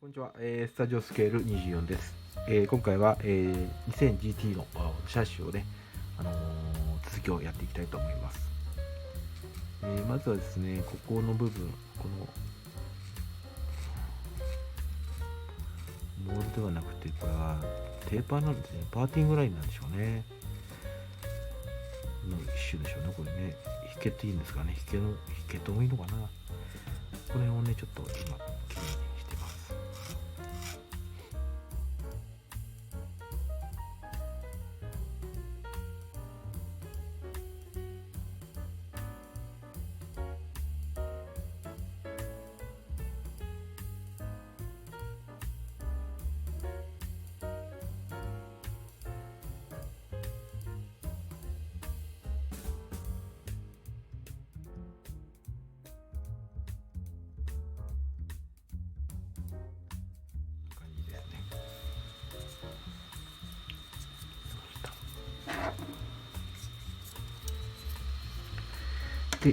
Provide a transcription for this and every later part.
こんにちは、スタジオスケール24です。今回は、2000GT の車種をね、続きをやっていきたいと思います。まずはですね、ここの部分、このモールではなくて、これはテーパーなんですね。パーティングラインなんでしょうね。の一種でしょうね、これね。引けっていいんですかね。引けともいいのかな。この辺をね、ちょっと今、きれいにしてます。感じですね。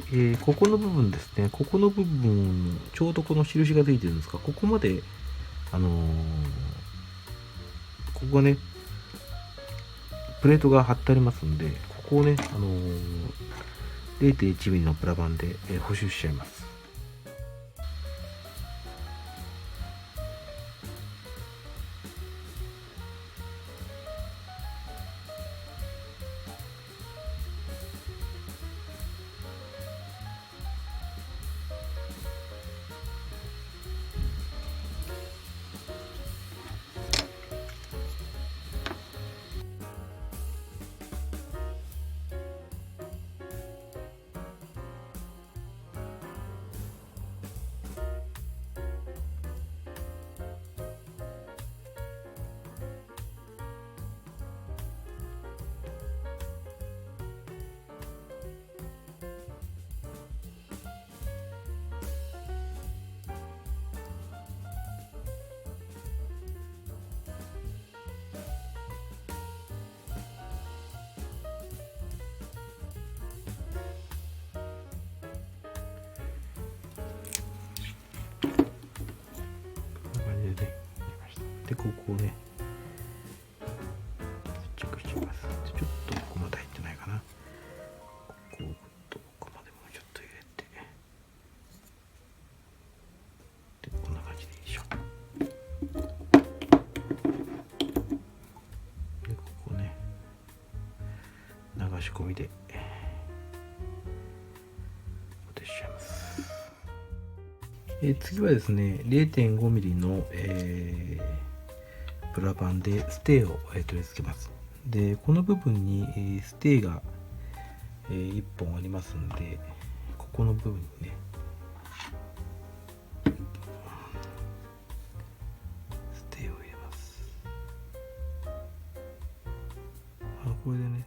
で、ここの部分ですね。ここの部分、ちょうどこの印がついてるんですが、ここまで、ここがね、プレートが貼ってありますんで、ここをね、0.1 ミリのプラ板で、補修しちゃいます。で、ここをね、接着しています。ちょっとここまで入ってないかな。ここまでもうちょっと入れて。で、こんな感じでいいでしょ。で、ここね、流し込みで、固定しちゃいます。次はですね、0.5 ミリの、プラ板でステーを、取り付けます。で、この部分に、ステーが、1本ありますんで、ここの部分にね、ステーを入れます。これでね、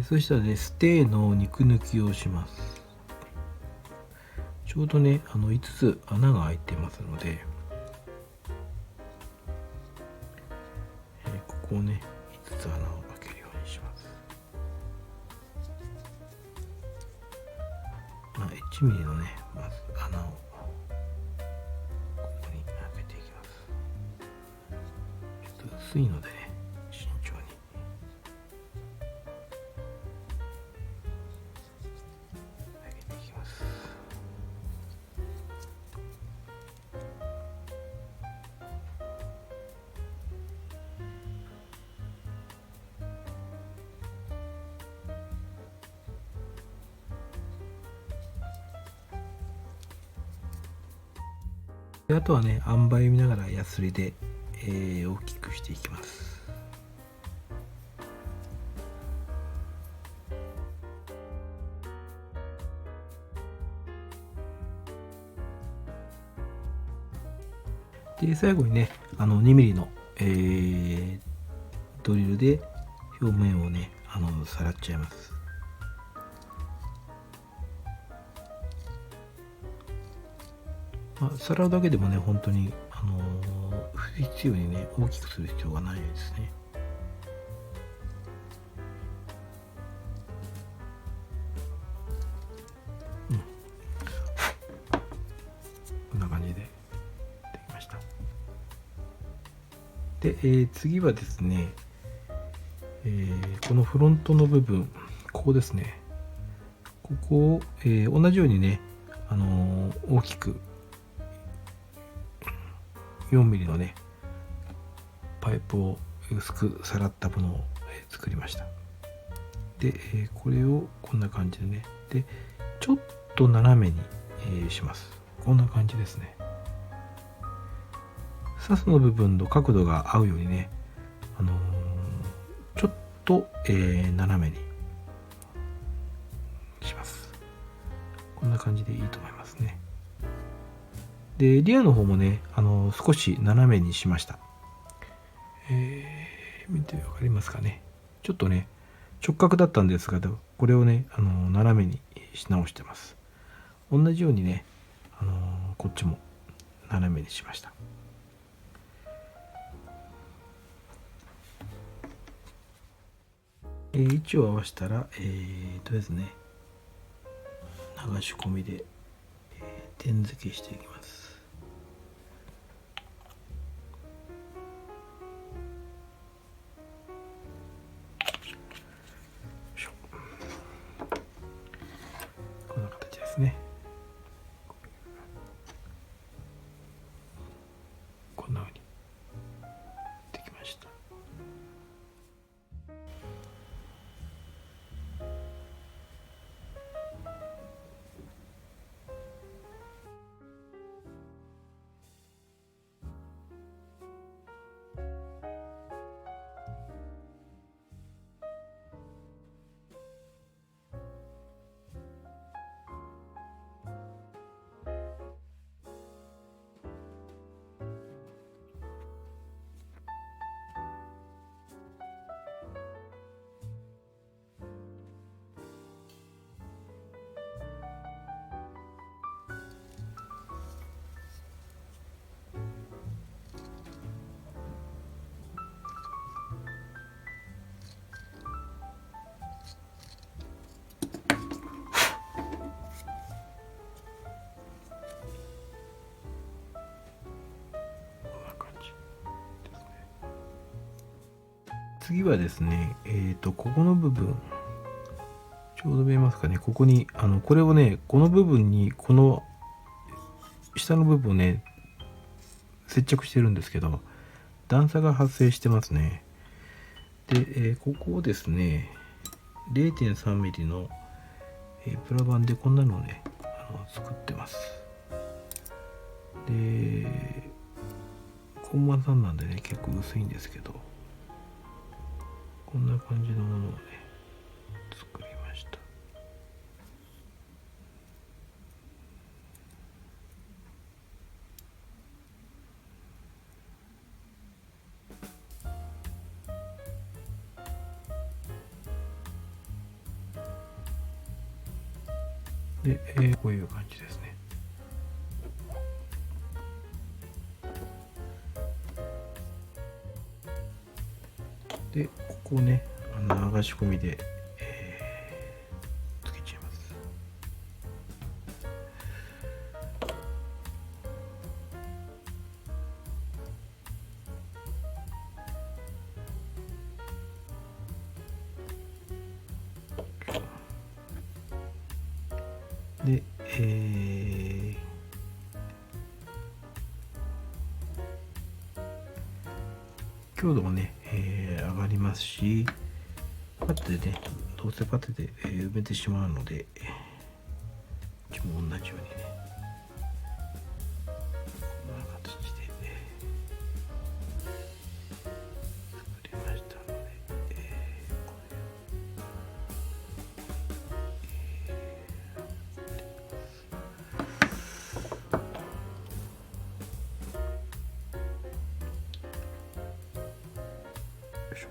そしたらね、ステーの肉抜きをします。ちょうどね、5つ穴が開いてますので、ここをね、5つ穴を開けるようにします。1ミリのね、まず穴をここに開けていきます。ちょっと薄いのでね、慎重に。開けていきます。であとはね、塩梅を見ながらヤスリで、大きくしていきます。で、最後にね、2ミリの、ドリルで表面をね、さらっちゃいます。さらうだけでもね、本当に不必要にね大きくする必要がないですね。こんな感じでできました。で、次はですね、このフロントの部分、ここですね。ここを、同じようにね、大きく 4mm のねパイプを薄くさらったものを作りました。で、これをこんな感じでね、でちょっと斜めに、します。こんな感じですね。サスの部分の角度が合うようにね、ちょっと、斜めにします。こんな感じでいいと思いますね。でリアの方もね、少し斜めにしました。見てわかりますかね。ちょっとね直角だったんですが、これをね斜めにし直してます。同じようにね、こっちも斜めにしました。位置を合わせたらですね、流し込みで、点付けしていきます。こんな形ですね。こんな風にできました。次はですね、ここの部分、ちょうど見えますかね、ここに、これをね、この部分に、この下の部分をね、接着してるんですけど、段差が発生してますね。で、ここをですね、0.3mm の、プラ板でこんなのをね、作ってます。で、コンマ3なんでね、結構薄いんですけど、こんな感じのものをね作りました。で、こういう感じですね。でここをね流し込みで、つけちゃいます。で、強度もね、上がりますし、パテでね、どうせパテで、埋めてしまうので、こっちも同じようにね、こんな形で、作りましたので、よいしょ。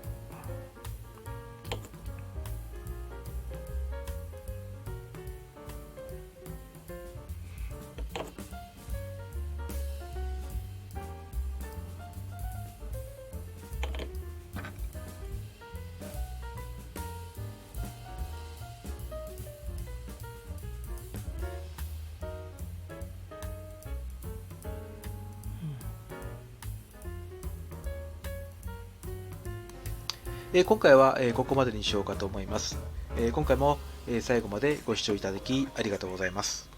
今回はここまでにしようかと思います。今回も最後までご視聴いただきありがとうございます。